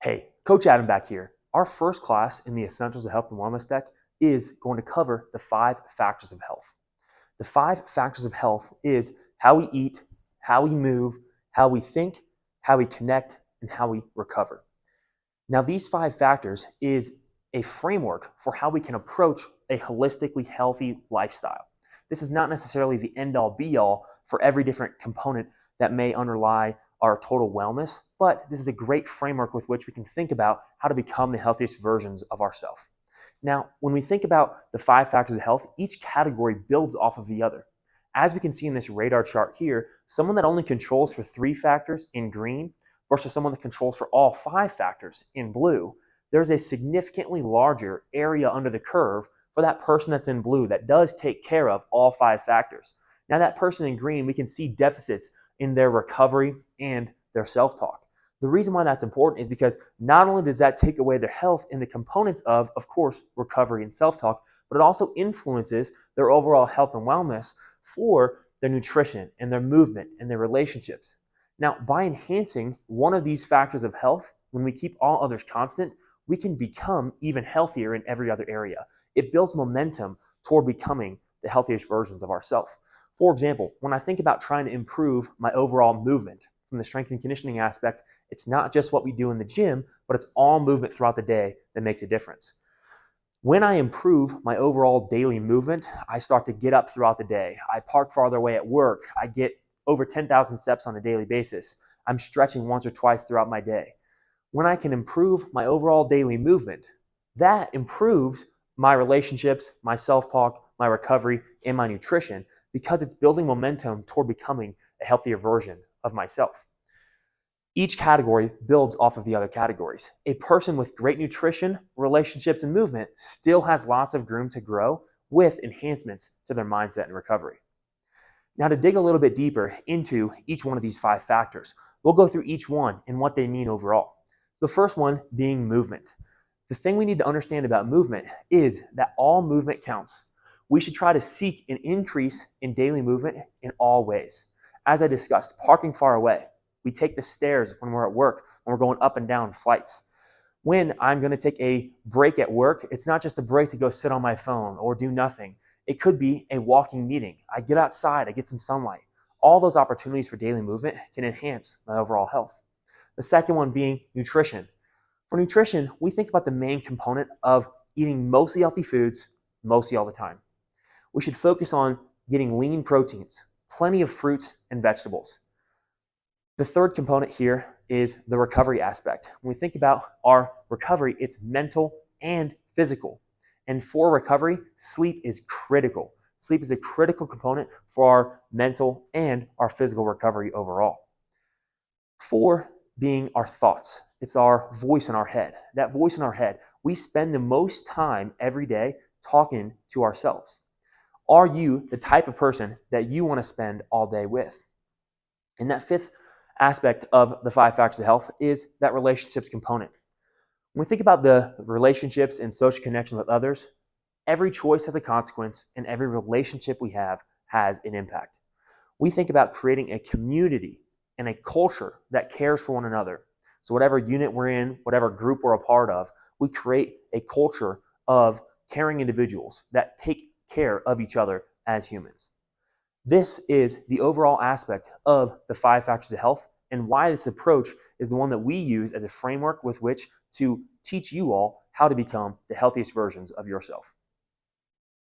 Hey, Coach Adam back here. Our first class in the Essentials of Health and Wellness deck is going to cover the 5 factors of health. The 5 factors of health is how we eat, how we move, how we think, how we connect, and how we recover. Now, these 5 factors is a framework for how we can approach a holistically healthy lifestyle. This is not necessarily the end-all be-all for every different component that may underlie our total wellness, but this is a great framework with which we can think about how to become the healthiest versions of ourselves. Now, when we think about the 5 factors of health, each category builds off of the other. As we can see in this radar chart here, someone that only controls for 3 factors in green versus someone that controls for all 5 factors in blue, there's a significantly larger area under the curve for that person that's in blue that does take care of all 5 factors. Now, that person in green, we can see deficits in their recovery and their self-talk. The reason why that's important is because not only does that take away their health in the components of course, recovery and self-talk, but it also influences their overall health and wellness for their nutrition and their movement and their relationships. Now, by enhancing one of these factors of health, when we keep all others constant, we can become even healthier in every other area. It builds momentum toward becoming the healthiest versions of ourselves. For example, when I think about trying to improve my overall movement from the strength and conditioning aspect, it's not just what we do in the gym, but it's all movement throughout the day that makes a difference. When I improve my overall daily movement, I start to get up throughout the day. I park farther away at work. I get over 10,000 steps on a daily basis. I'm stretching once or twice throughout my day. When I can improve my overall daily movement, that improves my relationships, my self-talk, my recovery, and my nutrition because it's building momentum toward becoming a healthier version of myself. Each category builds off of the other categories. A person with great nutrition, relationships, and movement still has lots of room to grow with enhancements to their mindset and recovery. Now, to dig a little bit deeper into each one of these 5 factors, we'll go through each one and what they mean overall. The first one being movement. The thing we need to understand about movement is that all movement counts. We should try to seek an increase in daily movement in all ways. As I discussed, parking far away. We take the stairs when we're at work, when we're going up and down flights. When I'm going to take a break at work, it's not just a break to go sit on my phone or do nothing. It could be a walking meeting. I get outside, I get some sunlight. All those opportunities for daily movement can enhance my overall health. The second one being nutrition. For nutrition, we think about the main component of eating mostly healthy foods mostly all the time. We should focus on getting lean proteins, plenty of fruits and vegetables. The third component here is the recovery aspect. When we think about our recovery, it's mental and physical. And for recovery, sleep is critical. Sleep is a critical component for our mental and our physical recovery overall. 4 being our thoughts. It's our voice in our head. That voice in our head, we spend the most time every day talking to ourselves. Are you the type of person that you want to spend all day with? And that 5th aspect of the 5 factors of health is that relationships component. When we think about the relationships and social connections with others, every choice has a consequence and every relationship we have has an impact. We think about creating a community and a culture that cares for one another. So whatever unit we're in, whatever group we're a part of, we create a culture of caring individuals that take care of each other as humans. This is the overall aspect of the 5 factors of health and why this approach is the one that we use as a framework with which to teach you all how to become the healthiest versions of yourself.